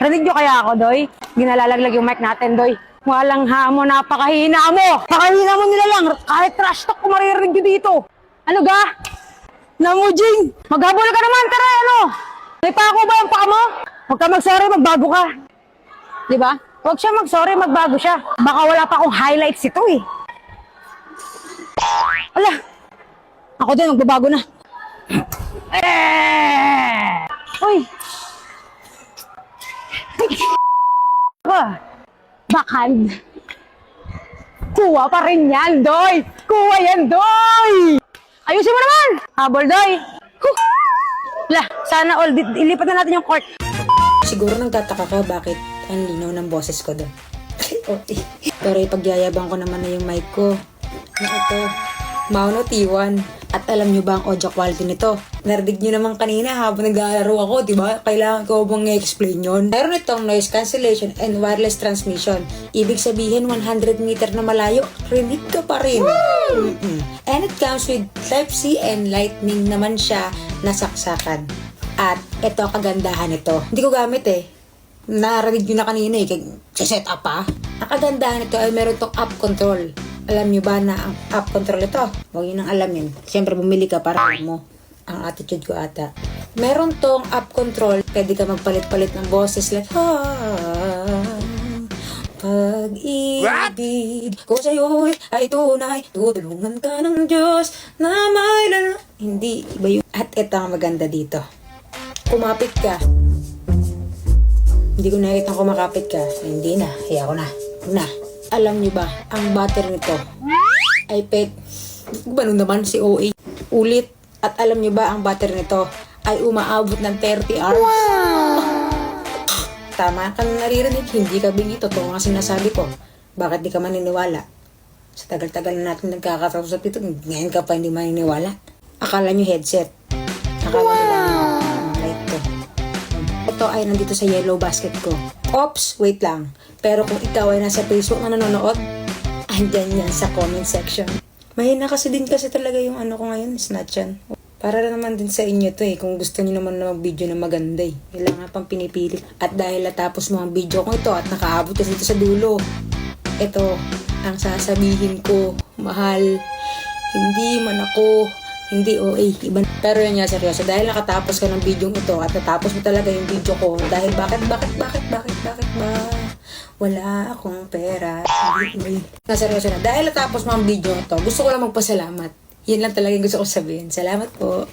Rinig nyo kaya ako, Doy? Ginalalaglag yung mic natin, Doy. Walang hamo, napakahina mo! Napakahina mo nila lang! Kahit trash talk ko maririnig nyo dito! Ano ga? Namujing! Maghabol ka naman, tara, ano? May pako ba yung paa mo? Huwag ka mag-sorry, magbago ka. Di ba? Huwag siya mag-sorry, magbago siya. Baka wala pa akong highlights ito eh. Ala! Ako din, magbabago na. Uy! Backhand. Kuha pa rin yan, Doy! Kuha yan, Doy! Ayusin mo naman! Habol, Doy! Lah, sana all, ilipat na natin yung court. Siguro nagtataka ka bakit ang linaw ng boses ko doon. Pero ipagyayabang ko naman na yung mic ko. Na ito, Mauno T1. At alam nyo ba ang audio quality nito? Narinig nyo naman kanina habang naglalaro ako, di ba? Kailangan ko bang i-explain yun? Meron itong noise cancellation and wireless transmission. Ibig sabihin 100 meter na malayo, rinig ka pa rin. And it comes with Type-C and Lightning naman siya na saksakan. At ito kagandahan nito. Hindi ko gamit eh. Narinig nyo na kanina eh. Set up pa. Ang kagandahan nito ay meron tong app control. Alam nyo ba na ang app control ito? Huwag nyo nang alamin. Siyempre bumili ka para mo. Ang attitude ko ata. Meron tong app control. Pwede ka magpalit-palit ng boses like pag-ibig ko sa'yo ay tunay. Tutulungan ka ng Diyos na may Hindi, iba yun. At ito ang maganda dito. Kumapit ka. Hindi ko nakikita kumakapit ka. Hindi na. Kaya ako na. Na. Alam niyo ba, ang battery nito ay ganun naman si OA. Ulit. At alam niyo ba, ang battery nito ay umaabot ng 30 hours. Wow! Tama ka naririnig. Hindi ka bingi. Totoo nga sinasabi ko. Bakit di ka maniniwala? Sa tagal-tagal na natin nagkakausap ito, ngayon ka pa hindi maniniwala. Akala niyo headset. Akala niyo lang light ko. Ito ay nandito sa yellow basket ko. Oops, wait lang. Pero kung ikaw ay nasa Facebook na nanonood, andyan yan sa comment section. Mahina kasi talaga yung ano ko ngayon, snatch yan. Para naman din sa inyo to eh, kung gusto niyo naman na mag-video na maganda eh. Kailangan pang pinipilit. At dahil natapos mo ang video ko ito at nakaabot kasi ito sa dulo, ito ang sasabihin ko, mahal, hindi man ako, hindi iba. Pero yun nga seryoso, dahil nakatapos ka ng video ito at natapos mo talaga yung video ko, dahil bakit ba? Wala akong pera. Seryoso na, dahil natapos mo ang video ito, gusto ko lang magpasalamat. Yan lang talaga yung gusto ko sabihin. Salamat po.